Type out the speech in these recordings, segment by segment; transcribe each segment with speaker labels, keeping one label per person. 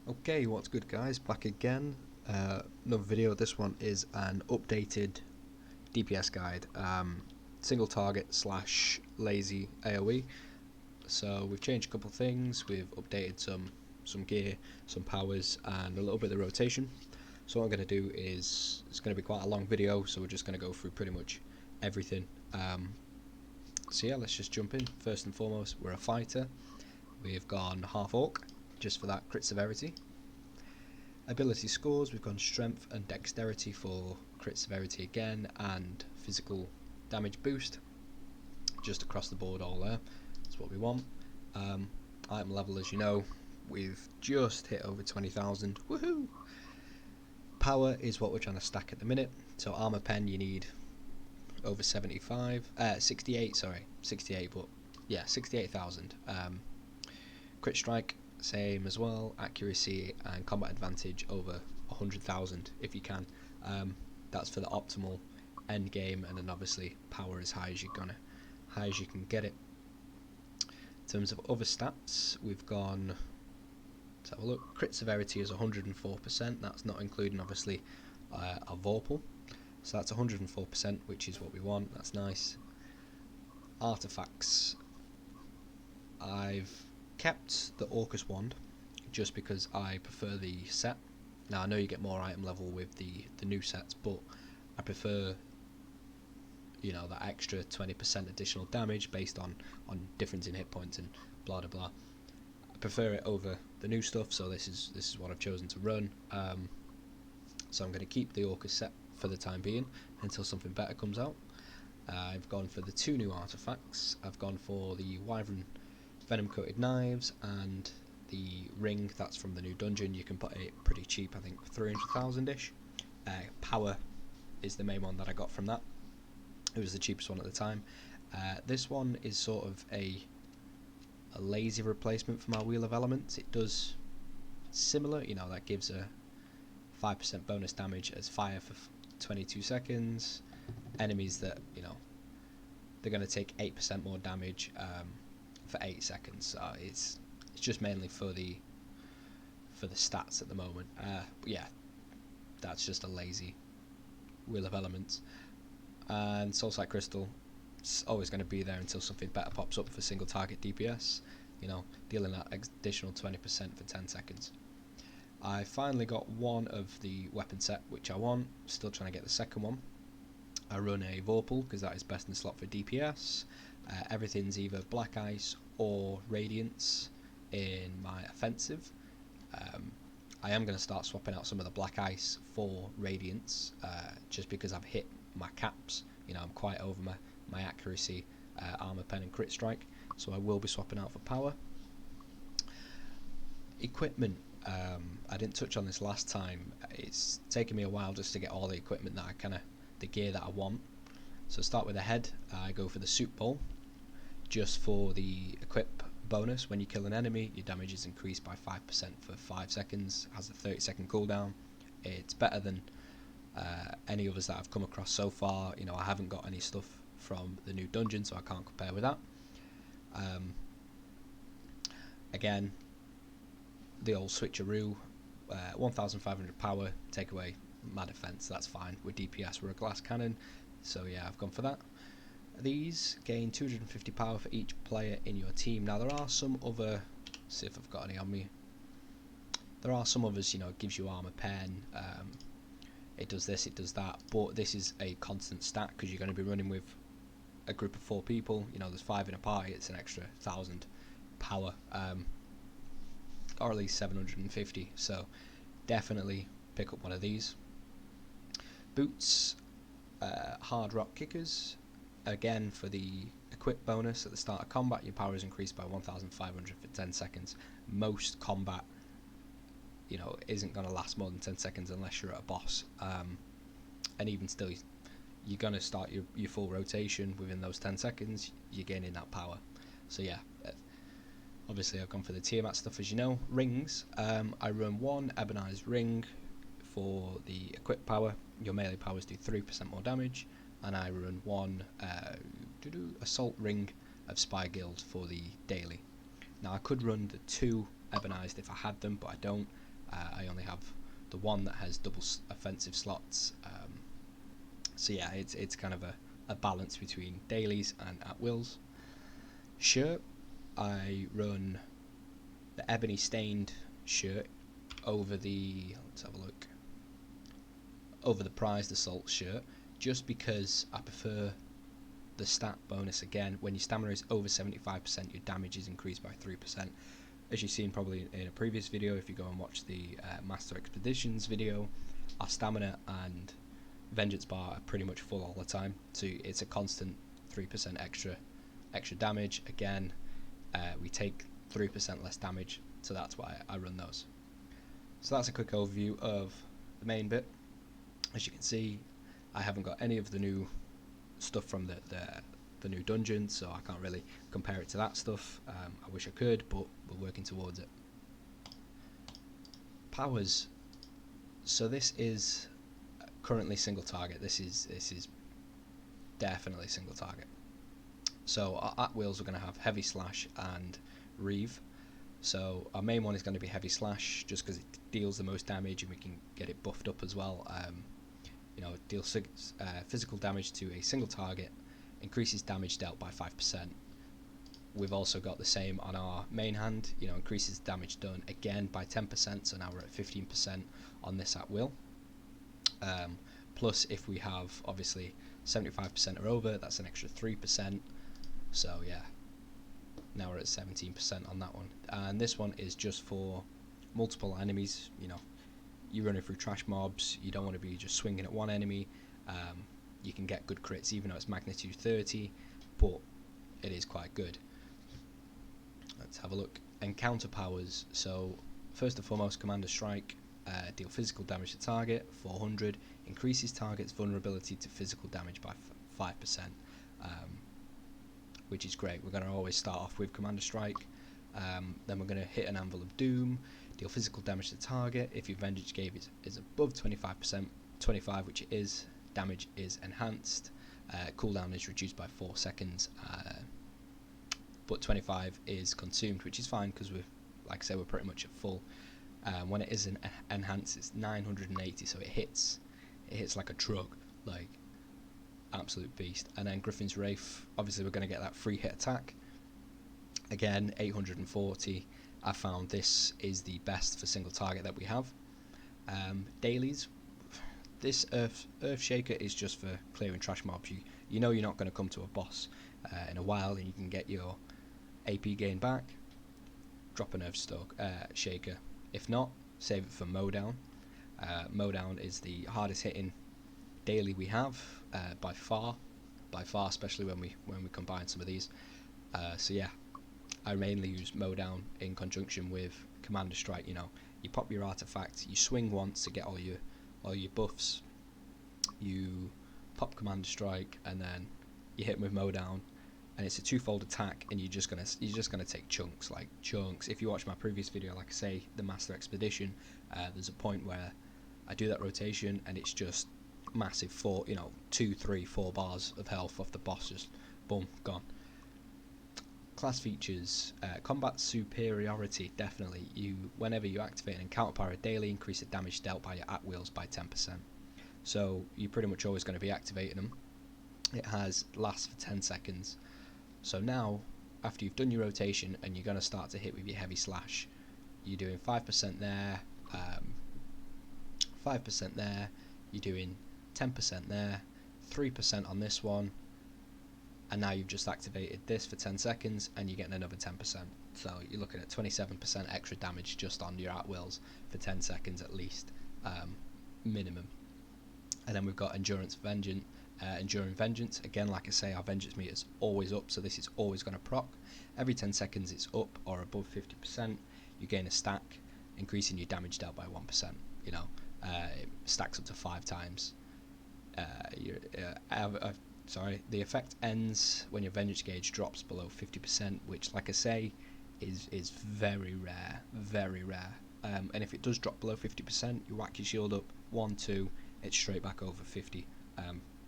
Speaker 1: Okay, what's good guys, back again. Another video. This one is an updated DPS guide, single target slash lazy AoE. So we've changed a couple of things, we've updated some gear, some powers and a little bit of the rotation. So what I'm going to do is, it's going to be quite a long video, so we're just going to go through pretty much everything. So yeah, let's just jump in. First and foremost, we're a fighter. We've gone half orc, just for that crit severity. Ability scores, we've gone strength and dexterity for crit severity again, and physical damage boost, just across the board all there. That's what we want. Item level, as you know, we've just hit over 20,000. Woohoo! Power is what we're trying to stack at the minute. So armor pen, you need over 68, sorry, 68, but yeah, 68,000. Crit strike, same as well. Accuracy and combat advantage over 100,000 if you can. That's for the optimal end game, and then obviously power as high as you can get it. In terms of other stats, we've gone. Let's have a look. Crit severity is 104%. That's not including obviously a Vorpal. So that's 104%, which is what we want. That's nice. Artifacts. I've kept the Orcus wand just because I prefer the set. Now I know you get more item level with the new sets, but I prefer, you know, that extra 20% additional damage based on difference in hit points and blah blah blah. I prefer it over the new stuff, so this is what I've chosen to run. So I'm going to keep the Orcus set for the time being until something better comes out. I've gone for the two new artifacts. I've gone for the Wyvern venom coated knives and the ring. That's from the new dungeon. You can put it pretty cheap, I think 300,000 ish. Power is the main one that I got from that. It was the cheapest one at the time. This one is sort of a lazy replacement for my Wheel of Elements. It does similar, you know, that gives a 5% bonus damage as fire for 22 seconds. Enemies that, you know, they're going to take 8% more damage for 8 seconds. So it's just mainly for the stats at the moment. But yeah, that's just a lazy Wheel of Elements. And Soulsight Crystal, it's always going to be there until something better pops up for single target DPS. You know, dealing that additional 20% for 10 seconds. I finally got one of the weapon set which I want. Still trying to get the second one. I run a Vorpal because that is best in slot for DPS. Everything's either Black Ice or Radiance in my offensive. I am going to start swapping out some of the Black Ice for Radiance, just because I've hit my caps. You know, I'm quite over my accuracy, armor pen and crit strike, so I will be swapping out for power. Equipment. I didn't touch on this last time. It's taken me a while just to get all the equipment that the gear that I want. So start with the head. I go for the Soup Bowl, just for the equip bonus. When you kill an enemy, your damage is increased by 5% for 5 seconds. Has a 30-second cooldown. It's better than any others that I've come across so far. You know, I haven't got any stuff from the new dungeon, so I can't compare with that. Again, the old switcheroo. 1,500 power, take away my defense, that's fine. With DPS, we're a glass cannon, so yeah, I've gone for that. These gain 250 power for each player in your team. Now there are some other, let's see if I've got any on me. There are some others, you know, it gives you armor pen, it does this, it does that, but this is a constant stat because you're going to be running with a group of 4 people. You know, there's 5 in a party, it's an extra 1,000 power, or at least 750, so definitely pick up one of these. Boots, hard rock kickers, again for the equip bonus. At the start of combat, your power is increased by 1,500 for 10 seconds. Most combat, you know, isn't going to last more than 10 seconds unless you're at a boss, and even still, you're going to start your full rotation within those 10 seconds. You're gaining that power. So yeah, obviously I've gone for the Tiamat stuff, as you know. Rings, I run one Ebonized ring for the equip power. Your melee powers do 3% more damage, and I run one Assault Ring of Spy Guild for the daily. Now I could run the 2 Ebonized if I had them, but I don't. I only have the one that has double offensive slots. So yeah, it's kind of a balance between dailies and at wills. Shirt, I run the ebony stained shirt over the, let's have a look, over the prized assault shirt, just because I prefer the stat bonus. Again, when your stamina is over 75%, your damage is increased by 3%. As you've seen probably in a previous video, if you go and watch the Master Expeditions video, our stamina and vengeance bar are pretty much full all the time, so it's a constant 3% extra damage. Again, we take 3% less damage, so that's why I run those. So that's a quick overview of the main bit. As you can see, I haven't got any of the new stuff from the new dungeon, so I can't really compare it to that stuff. I wish I could, but we're working towards it. Powers. So this is currently single target. This is definitely single target. So our at wills are going to have heavy slash and reeve. So our main one is going to be heavy slash, just because it deals the most damage and we can get it buffed up as well. You know, it deals physical damage to a single target, increases damage dealt by 5%. We've also got the same on our main hand, you know, increases damage done again by 10%, so now we're at 15% on this at will. Plus, if we have obviously 75% or over, that's an extra 3%. So yeah, now we're at 17% on that one. And this one is just for multiple enemies. You know, you're running through trash mobs, you don't want to be just swinging at one enemy. You can get good crits even though it's magnitude 30, but it is quite good. Let's have a look. Encounter powers. So first and foremost, Commander Strike, deal physical damage to target 400, increases target's vulnerability to physical damage by 5%, which is great. We're going to always start off with Commander Strike. Then we're going to hit an Anvil of Doom, deal physical damage to target. If your vengeance gauge is above 25%, 25, which it is, damage is enhanced. Cooldown is reduced by 4 seconds, but 25 is consumed, which is fine because we're, like I said, we're pretty much at full. When it is enhanced, it's 980, so it hits like a truck, like absolute beast. And then Griffin's Wraith, obviously we're going to get that free hit attack. Again, 840. I found this is the best for single target that we have. Dailies. This Earth Shaker is just for clearing trash mobs. You know you're not going to come to a boss in a while, and you can get your AP gain back. Drop an Earth Shaker. If not, save it for Mowdown. Mowdown is the hardest hitting daily we have by far, especially when we combine some of these. So yeah, I mainly use Mowdown in conjunction with Commander Strike. You know, you pop your artifact, you swing once to get all your buffs, you pop Commander Strike, and then you hit them with Mowdown, and it's a twofold attack, and you're just gonna take chunks. If you watch my previous video, like I say, the Master Expedition, there's a point where I do that rotation, and it's just massive 2, 3, 4 bars of health off the boss, just boom, gone. Class features, combat superiority. Definitely, whenever you activate an encounter power daily, increase the damage dealt by your at wills by 10%. So you're pretty much always going to be activating them. It lasts for 10 seconds. So now, after you've done your rotation and you're going to start to hit with your heavy slash, you're doing 5% there, 5% there, you're doing 10% there, 3% on this one, and now you've just activated this for 10 seconds and you're getting another 10%. So you're looking at 27% extra damage just on your at wills for 10 seconds at least, minimum. And then we've got Enduring Vengeance. Again, like I say, our vengeance meter is always up, so this is always going to proc. Every 10 seconds it's up or above 50%. You gain a stack, increasing your damage dealt by 1%. You know, it stacks up to 5 times. The effect ends when your vengeance gauge drops below 50%, which, like I say, is very rare, very rare. And if it does drop below 50%, you whack your shield up 1, 2, it's straight back over 50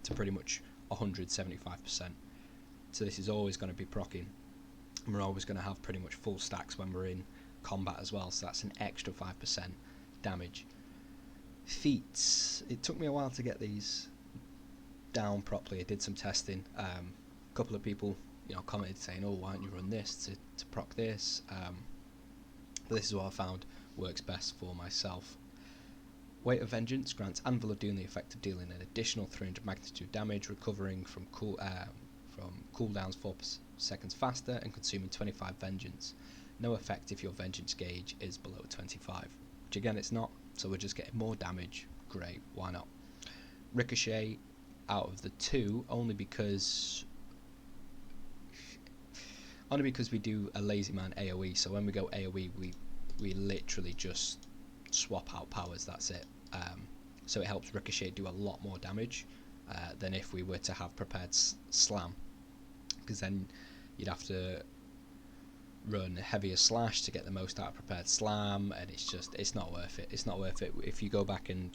Speaker 1: to pretty much 175%. So this is always going to be proccing, and we're always going to have pretty much full stacks when we're in combat as well. So that's an extra 5% damage. Feats. It took me a while to get these down properly. I did some testing. A couple of people, commented saying, "Oh, why don't you run this to proc this?" But this is what I found works best for myself. Weight of Vengeance grants Anvil of Doom the effect of dealing an additional 300 magnitude damage, recovering from cooldowns 4 seconds faster, and consuming 25 Vengeance. No effect if your Vengeance gauge is below 25. Which again, it's not, so we're just getting more damage. Great, why not? Ricochet out of the two, only because we do a lazy man AoE. So when we go AoE, we literally just swap out powers. That's it. So it helps Ricochet do a lot more damage than if we were to have prepared slam, because then you'd have to run heavier slash to get the most out of prepared slam, and it's not worth it. It's not worth it. If you go back and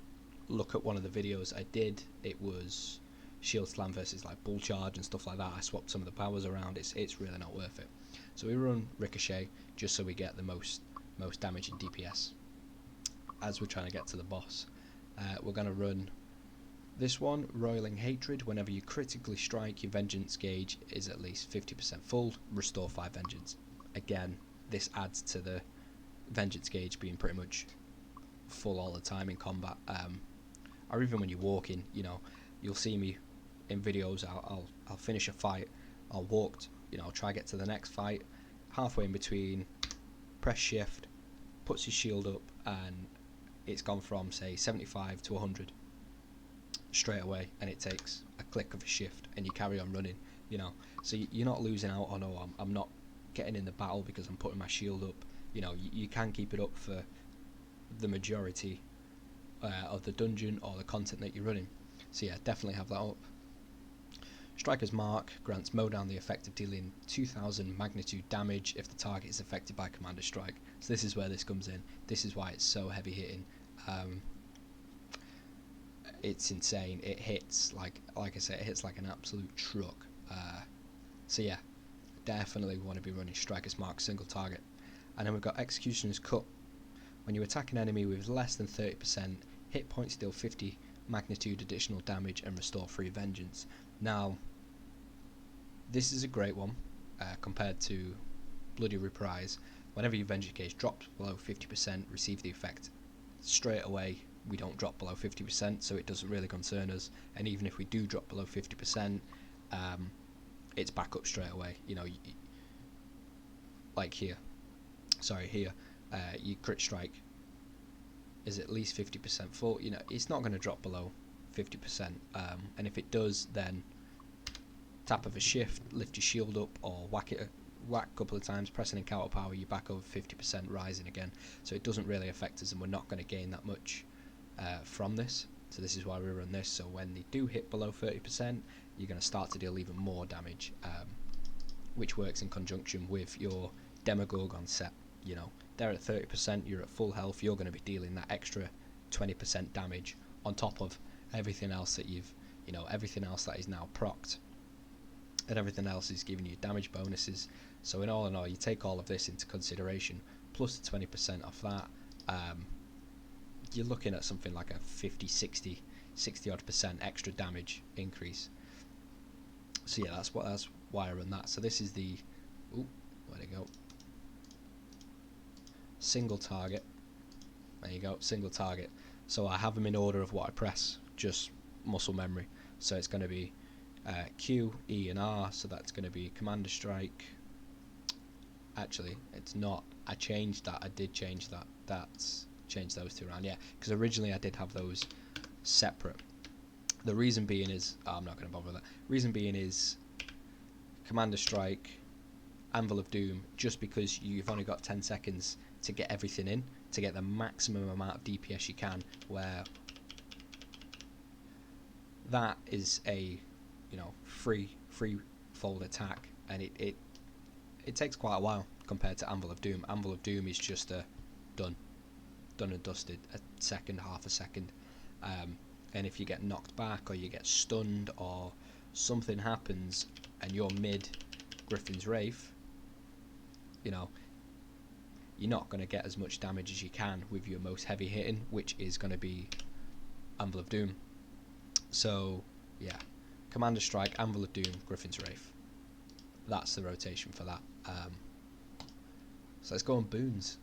Speaker 1: look at one of the videos I did, it was shield slam versus like bull charge and stuff like that. I swapped some of the powers around. It's really not worth it. So we run Ricochet just so we get the most damage in DPS as we're trying to get to the boss. We're going to run this one, Roiling Hatred. Whenever you critically strike, your Vengeance gauge is at least 50% full. Restore 5 Vengeance. Again, this adds to the Vengeance gauge being pretty much full all the time in combat. Or even when you're walking, you'll see me in videos. I'll finish a fight, I'll walk, I'll try to get to the next fight. Halfway in between, press shift, puts your shield up, and it's gone from say 75 to 100 straight away, and it takes a click of a shift, and you carry on running. So you're not losing out on, oh, I'm not getting in the battle because I'm putting my shield up. You can keep it up for the majority of the dungeon or the content that you're running. So yeah, definitely have that up. Striker's Mark grants mow down the effect of dealing 2000 magnitude damage if the target is affected by Commander Strike. So this is where this comes in. This is why it's so heavy hitting. It's insane. It hits like I said, it hits like an absolute truck. So yeah, definitely want to be running Striker's Mark single target. And then we've got Executioner's Cut. When you attack an enemy with less than 30% hit points, deal 50 magnitude additional damage and restore 3 Vengeance. Now, this is a great one compared to Bloody Reprise. Whenever your Vengeance gauge drops below 50%, receive the effect straight away. We don't drop below 50%, so it doesn't really concern us. And even if we do drop below 50%, it's back up straight away. Like here. Sorry, here. Your crit strike is at least 50% full. It's not going to drop below 50%. And if it does, then tap of a shift, lift your shield up, or whack a couple of times, pressing and counter power, you're back over 50%, rising again. So it doesn't really affect us, and we're not going to gain that much from this. So this is why we run this. So when they do hit below 30%, you're going to start to deal even more damage, which works in conjunction with your Demagogue set. They're at 30%, you're at full health, you're going to be dealing that extra 20% damage on top of everything else that everything else that is now procced, and everything else is giving you damage bonuses. So in all, you take all of this into consideration, plus the 20% off that, you're looking at something like a 50, 60 odd % extra damage increase. So yeah, that's why I run that. So this is the, where'd it go? Single target. There you go, single target. So I have them in order of what I press, just muscle memory. So it's going to be Q, E, and R. So that's going to be Commander Strike. Actually, it's not. I changed that. I did change that. That's changed those two around. Yeah, because originally I did have those separate. The reason being is I'm not going to bother with that. Reason being is Commander Strike, Anvil of Doom. Just because you've only got 10 seconds to get everything in, to get the maximum amount of DPS you can, where that is a free fold attack, and it takes quite a while compared to Anvil of Doom. Anvil of Doom is just a done and dusted, a second, half a second, and if you get knocked back or you get stunned or something happens and you're mid Griffin's Wraith, you're not going to get as much damage as you can with your most heavy hitting, which is going to be Anvil of Doom. So yeah, Commander Strike, Anvil of Doom, Griffin's Wraith. That's the rotation for that. So let's go on boons.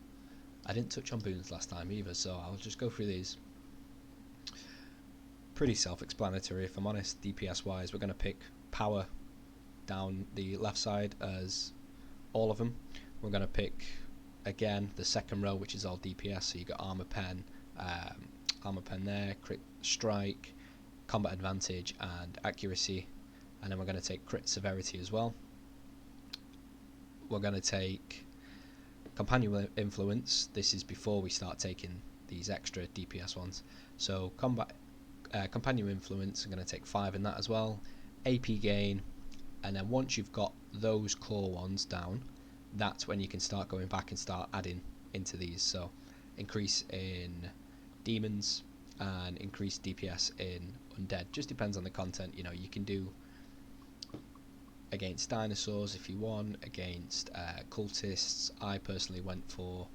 Speaker 1: I didn't touch on boons last time either, so I'll just go through these. Pretty self-explanatory, if I'm honest. DPS wise, we're going to pick power down the left side as all of them. We're going to pick again the second row, which is all DPS. So you got armor pen there, crit strike, combat advantage, and accuracy. And then we're going to take crit severity as well. We're going to take companion influence. This is before we start taking these extra DPS ones. So companion influence, I'm going to take 5 in that as well. AP gain, and then once you've got those core ones down, that's when you can start going back and start adding into these. So increase in demons and increase DPS in undead. Just depends on the content. You know, you can do against dinosaurs if you want, against cultists. I personally went for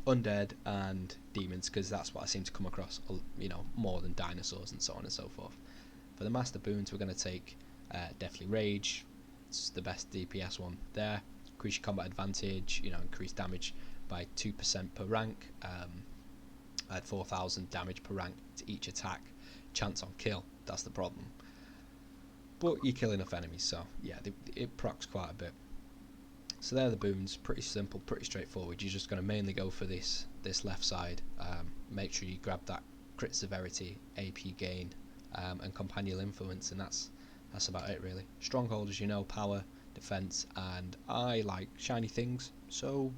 Speaker 1: undead and demons because that's what I seem to come across, you know, more than dinosaurs and so on and so forth. For the master boons, we're going to take Deathly Rage. It's the best DPS one there. Increase your combat advantage, you know, increase damage by 2% per rank. Add 4,000 damage per rank to each attack. Chance on kill, that's the problem. But you kill enough enemies, so yeah, it procs quite a bit. So they're the boons, pretty simple, pretty straightforward. You're just going to mainly go for this left side. Make sure you grab that crit severity, AP gain, and companion influence, and that's about it really. Stronghold, as you know, power, defense, and I like shiny things, so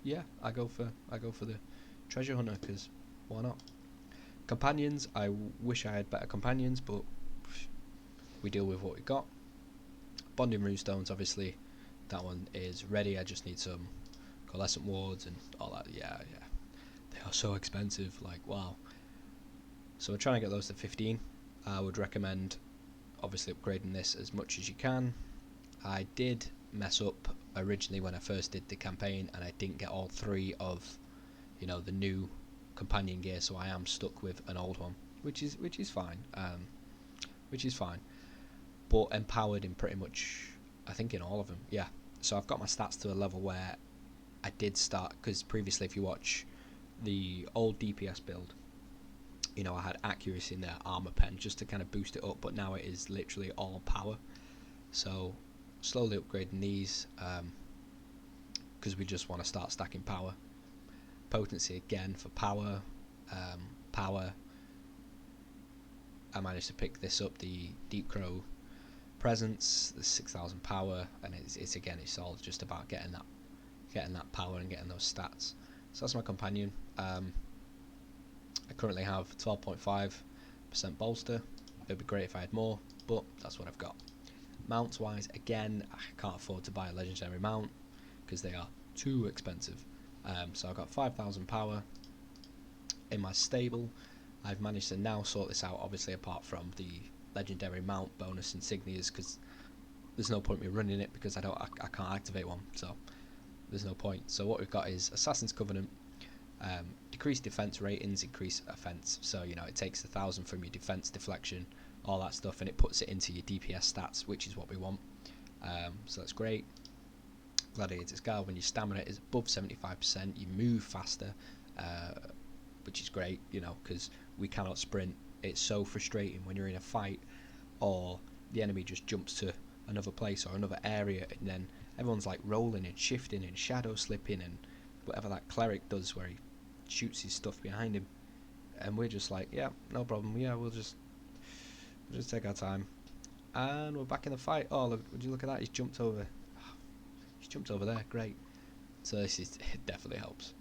Speaker 1: yeah, I go for the treasure hunter because why not? Companions, I wish I had better companions, but we deal with what we got. Bonding runestones, obviously, that one is ready. I just need some coalescent wards and all that. Yeah, they are so expensive, like wow. So we're trying to get those to 15. I would recommend obviously upgrading this as much as you can. I did mess up originally when I first did the campaign, and I didn't get all 3 of, you know, the new companion gear, so I am stuck with an old one, which is fine. But empowered in pretty much, I think, in all of them. Yeah. So I've got my stats to a level where I did start, because previously, if you watch the old DPS build, you know, I had accuracy in there, armor pen, just to kind of boost it up, but now it is literally all power. So slowly upgrading these, because we just want to start stacking power. Potency again for power. Power, I managed to pick this up, the Deep Crow presence, the 6,000 power, and it's all just about getting that power and getting those stats. So that's my companion. I currently have 12.5% bolster. It'd be great if I had more, but that's what I've got. Mounts wise, again, I can't afford to buy a legendary mount because they are too expensive. So I've got 5,000 power in my stable. I've managed to now sort this out, obviously, apart from the legendary mount bonus insignias, because there's no point in me running it because I can't activate one, so there's no point. So what we've got is Assassin's Covenant, decrease defense ratings, increase offense. So you know, it takes 1,000 from your defense, deflection, all that stuff, and it puts it into your DPS stats, which is what we want. So that's great. Gladiator's Guard, when your stamina is above 75%, you move faster, which is great, you know, because we cannot sprint. It's so frustrating when you're in a fight or the enemy just jumps to another place or another area, and then everyone's like rolling and shifting and shadow slipping and whatever that cleric does where he shoots his stuff behind him, and we're just like, yeah, no problem, yeah, we'll just take our time, and we're back in the fight. Oh, look, would you look at that, he's jumped over there, great. So it definitely helps.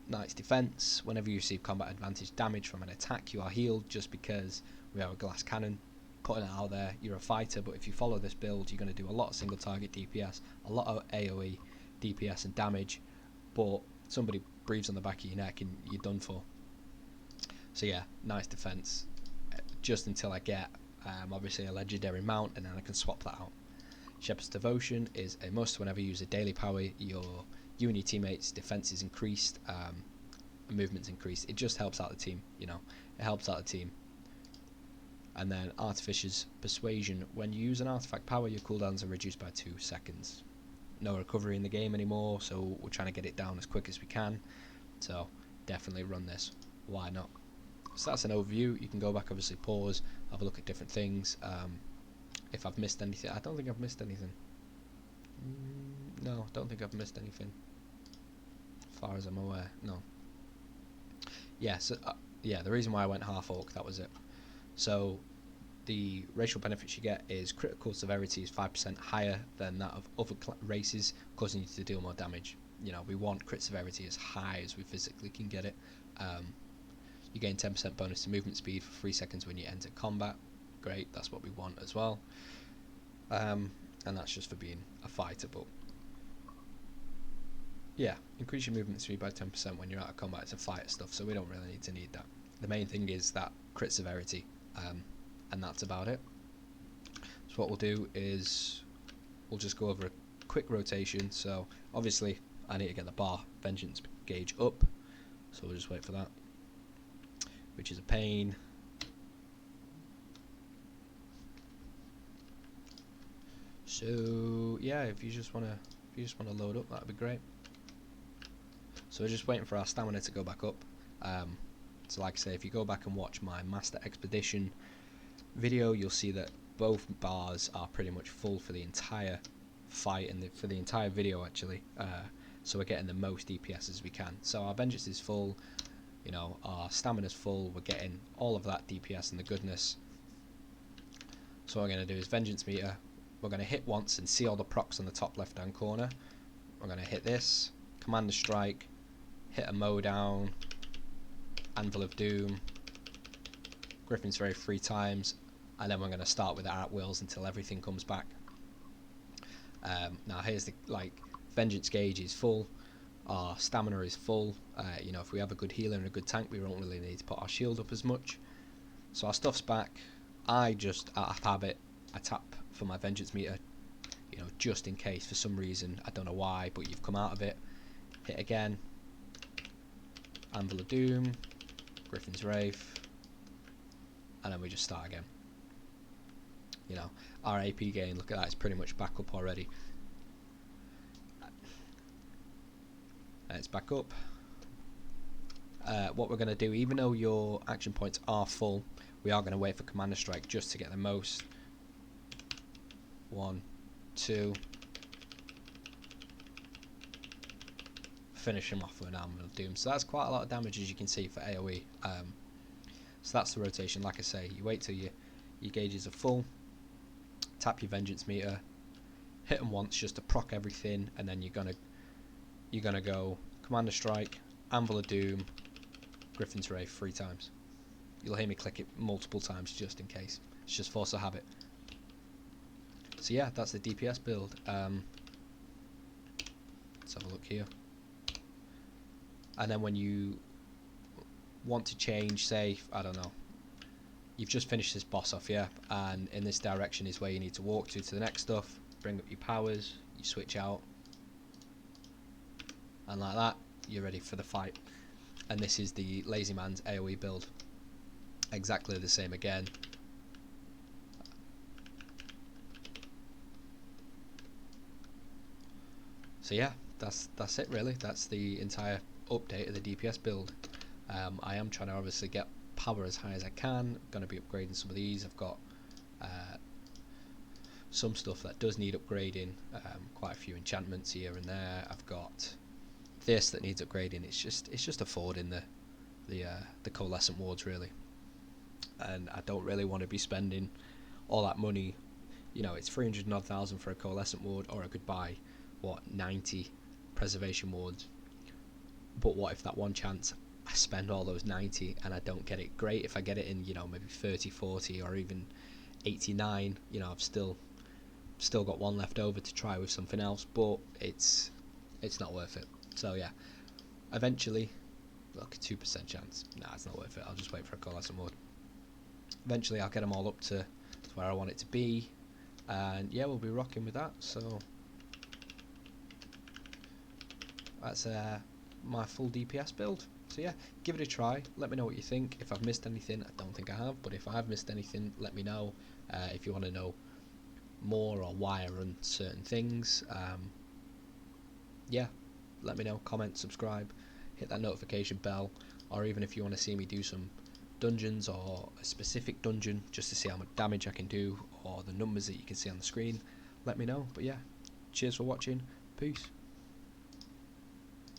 Speaker 1: Knight's Defense, whenever you receive combat advantage damage from an attack, you are healed, just because we have a glass cannon. Putting it out there, you're a fighter, but if you follow this build, you're going to do a lot of single target DPS, a lot of AoE DPS and damage, but somebody breathes on the back of your neck and you're done for. So yeah, Knight's Defense, just until I get obviously a legendary mount, and then I can swap that out. Shepherd's Devotion is a must. Whenever you use a daily power, your you and your teammates' defense is increased, movement's increased. It just helps out the team, you know. It helps out the team. And then Artificer's Persuasion. When you use an artifact power, your cooldowns are reduced by 2 seconds. No recovery in the game anymore, so we're trying to get it down as quick as we can. So definitely run this. Why not? So that's an overview. You can go back, obviously pause, have a look at different things. If I've missed anything, I don't think I've missed anything. No, don't think I've missed anything. As far as I'm aware, no. Yeah, so yeah, the reason why I went half orc, that was it. So the racial benefits you get is critical severity is 5% higher than that of other races, causing you to deal more damage. You know, we want crit severity as high as we physically can get it. You gain 10% bonus to movement speed for 3 seconds when you enter combat. Great, that's what we want as well. And that's just for being a fighter, but yeah, increase your movement speed by 10% when you're out of combat. It's a fighter stuff, so we don't really need that. The main thing is that crit severity, and that's about it. So what we'll do is we'll just go over a quick rotation. So obviously I need to get the bar vengeance gauge up, so we'll just wait for that, which is a pain. So yeah, if you just wanna load up, that'd be great. So we're just waiting for our stamina to go back up. So like I say, if you go back and watch my Master Expedition video, you'll see that both bars are pretty much full for the entire fight and for the entire video actually. So we're getting the most DPS as we can. So our vengeance is full, you know, our stamina's full, we're getting all of that DPS and the goodness. So what we're going to do is vengeance meter, we're going to hit once and see all the procs on the top left hand corner. We're going to hit this, Commander Strike, hit a mow down, Anvil of Doom, Griffin's Ray 3 times, and then we're going to start with it at wills until everything comes back. Now here's the vengeance gauge is full, our stamina is full. You know, if we have a good healer and a good tank, we don't really need to put our shield up as much. So our stuff's back. I just, out of habit, I tap for my vengeance meter, you know, just in case for some reason, I don't know why, but you've come out of it. Hit again, Anvil of Doom, Griffin's Wraith, and then we just start again. You know, our AP gain, look at that, it's pretty much back up already. And it's back up. What we're going to do, even though your action points are full, we are going to wait for Commander Strike just to get the most. 1, 2. Finish him off with an Anvil of Doom. So that's quite a lot of damage, as you can see, for AoE. So that's the rotation. Like I say, you wait till your gauges are full, tap your vengeance meter, hit them once just to proc everything, and then you're gonna go Commander Strike, Anvil of Doom, Griffin's Ray 3 times. You'll hear me click it multiple times just in case. It's just force of habit. So yeah, that's the DPS build. Let's have a look here. And then when you want to change, say, I don't know, you've just finished this boss off, yeah, and in this direction is where you need to walk to the next stuff, bring up your powers, you switch out, and like that, you're ready for the fight. And this is the Lazy Man's AoE build. Exactly the same again. So yeah, that's it really. That's the entire update of the DPS build. I am trying to obviously get power as high as I can. I'm going to be upgrading some of these. I've got some stuff that does need upgrading, quite a few enchantments here and there. I've got this that needs upgrading. It's just affording the coalescent wards really, and I don't really want to be spending all that money. You know, it's 300,000 for a coalescent ward, or I could buy what 90 preservation wards. But what if that one chance I spend all those 90 and I don't get it? Great if I get it in, you know, maybe 30, 40 or even 89, you know, I've still got one left over to try with something else, but it's not worth it. So yeah, eventually, look, 2% chance, nah, it's not worth it. I'll just wait for a coalescent ward. Eventually I'll get them all up to where I want it to be, and yeah, we'll be rocking with that. So that's my full DPS build. So yeah, give it a try, let me know what you think. If I've missed anything, I don't think I have, but if I've missed anything, let me know. If you want to know more or why I run certain things, yeah, let me know, comment, subscribe, hit that notification bell, or even if you want to see me do some dungeons or a specific dungeon just to see how much damage I can do or the numbers that you can see on the screen, let me know. But yeah, cheers for watching, peace.